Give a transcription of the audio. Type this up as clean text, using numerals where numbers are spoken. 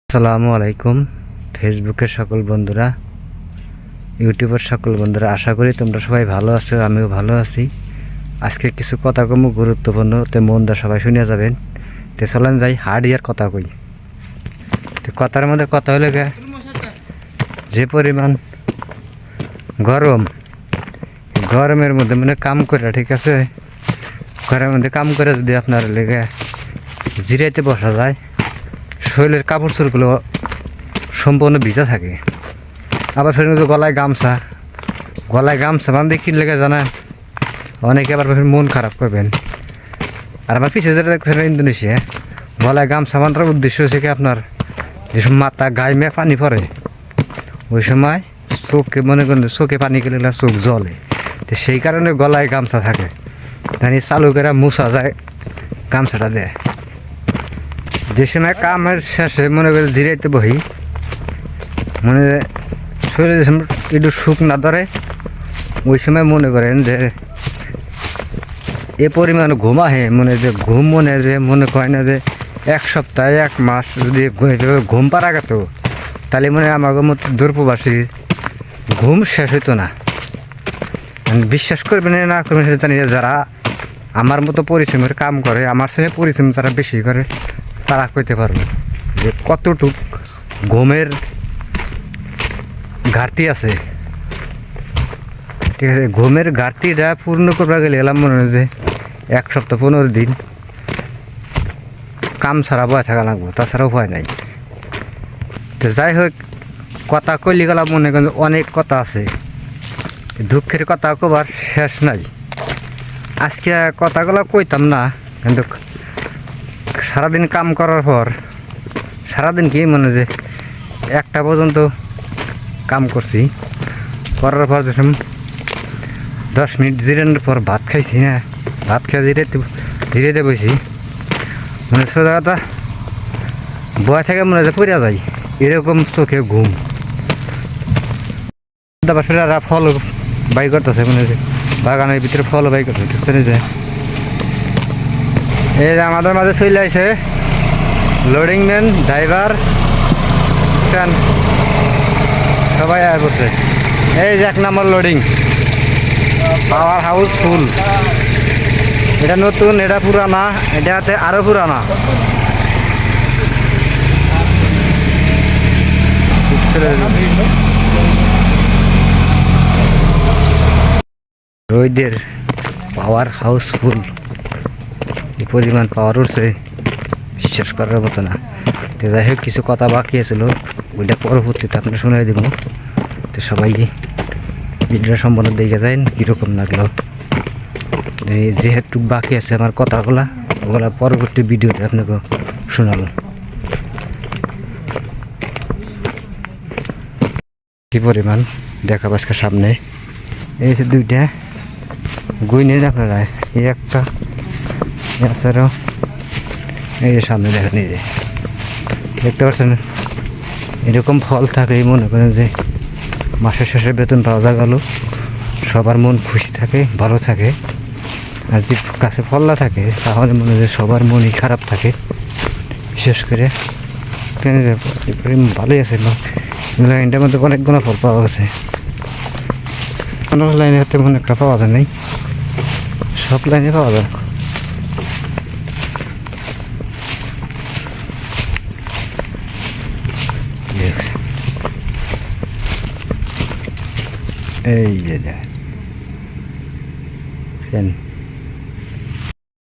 আসসালামু আলাইকুম ফেসবুকের সকল বন্ধুরা, ইউটিউবের সকল বন্ধুরা, আশা করি তোমরা সবাই ভালো আছো। আমিও ভালো আছি। আজকে কিছু কথা কম গুরুত্বপূর্ণ, তে মন দা সবাই শুনিয়া যাবেন। তে চলেন যাই হার্ড ইয়ার কথা কই। তো কথার মধ্যে কথা হলে যে পরিমাণ গরমের মধ্যে মানে কাম করে, ঠিক আছে, ঘরের মধ্যে কাম করে যদি আপনার লেগে জিরাইতে বসা যায়, শরীরের কাপড় চোপড়গুলো সম্পূর্ণ ভিজা থাকে। আবার ফের গলায় গামছা বান্ধে কি লেগে জানেন, অনেকে আবার মন খারাপ করবেন। আর আমার পিছিয়ে যেটা দেখছেন ইন্দোনেশিয়া, গলায় গামছা বান্ধার উদ্দেশ্য হচ্ছে কি আপনার যেসব মাথা গায়ে মেয়ে পানি পড়ে, ওই সময় চোখে মনে করেন চোখে পানি গেলে চোখ জ্বলে, তো সেই কারণে গলায় গামছা থাকে। জানি চালু করে মুছা যায়, গামছাটা দেয়। যে সময় কামের শেষে মনে করে জিরাইতে বহি, মানে শরীরে একটু সুখ না ধরে, ওই সময় মনে করেন যে এ পরিমাণ ঘুম আহে, মনে কয় না যে এক সপ্তাহ এক মাস যদি ঘুম পারা গেত, তাহলে মনে হয় আমাদের মতো দূরপ্রবাসী ঘুম শেষ হইতো না। বিশ্বাস করবেন না করবেন সেটা জানি, যারা আমার মতো পরিশ্রমের কাম করে, আমার সঙ্গে পরিশ্রম যারা বেশি করে, তারা কইতে পারবে যে কতটুক ঘুমের ঘাটতি আছে। ঠিক আছে, ঘুমের ঘাটতিটা পূর্ণ করবা গেলে এলাম মনে হয় যে 1 সপ্তাহ 15 দিন কাম ছাড়া বয়ে থাকা লাগবো, তাছাড়া উপায় নাই। তো যাই হোক, কথা কইলি গেলাম মনে করেন অনেক কথা আছে, দুঃখের কথা কবার শেষ নাই। আজকে কথাগুলো কইতাম না, কিন্তু সারাদিন কাম করার পর, সারাদিন কি মনে যে 1টা পর্যন্ত কাম করছি, করার পর যখন 10 মিনিট জিরানোর পর ভাত খাইছি, না ভাত খেয়ে জিরাইতে বসি, মানে সোজা কথা বয় থেকে মনে হয় পড়িয়া যায়, এরকম চোখে ঘুম। বাসারা ফল বাই করতেছে, মনে যে বাগানের ভিতরে ফল বাই করতেছে। যে এই যে আমাদের মাঝে চলে আসে লোডিং ম্যান, ড্রাইভার, সবাই আয় করছে। এই যে 1 নম্বর লোডিং, পাওয়ার হাউস ফুল। এটা নতুন, এটা পুরানা, এটাতে আরো পুরানা। রোদের পাওয়ার হাউস ফুল, এই পরিমাণ পাওয়ার উঠছে বিশ্বাস করার মতো না। তো যাই হোক, কিছু কথা বাকি আছিল, ওইটা পরবর্তীতে আপনি শুনে দেব। তো সবাই ভিডিওটা সম্পূর্ণ দেখে যায় কীরকম লাগলো। যেহেতু বাকি আছে আমার কথাগুলা, ওগুলা পরবর্তী ভিডিওতে আপনাকে শোনাবো। কি পরিমাণ দেখা আজকে সামনে এই যে 2টা গুই নিয়ে আপনারা, এই একটা এছাড়াও এই যে সামনে দেখেন, এই যে দেখতে পাচ্ছেন এরকম ফল থাকে। মনে করেন যে মাসের শেষে বেতন পাওয়া গেল, সবার মন খুশি থাকে, ভালো থাকে। আর যে কাছে ফল না থাকে, তাহলে মনে হয় সবার মনই খারাপ থাকে। বিশেষ করে ভালোই আছে, লাইনটার মধ্যে অনেকগুলো ফল পাওয়া গেছে। অন্য লাইনে হাতে মনে একটা পাওয়া যায় নাই, সব লাইনে পাওয়া যায়। এই যে দেখেন